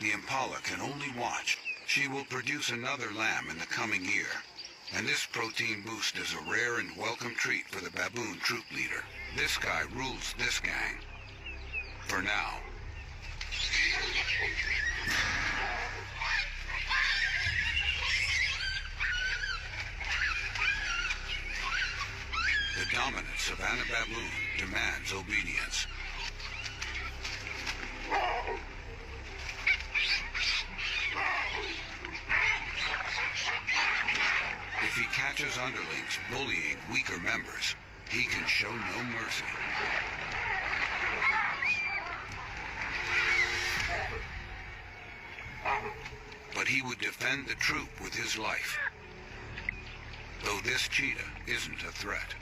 The impala can only watch. She will produce another lamb in the coming year. And this protein boost is a rare and welcome treat for the baboon troop leader. This guy rules this gang. For now. The dominant savanna baboon demands obedience. If he catches underlings bullying weaker members, he can show no mercy. But he would defend the troop with his life, though this cheetah isn't a threat.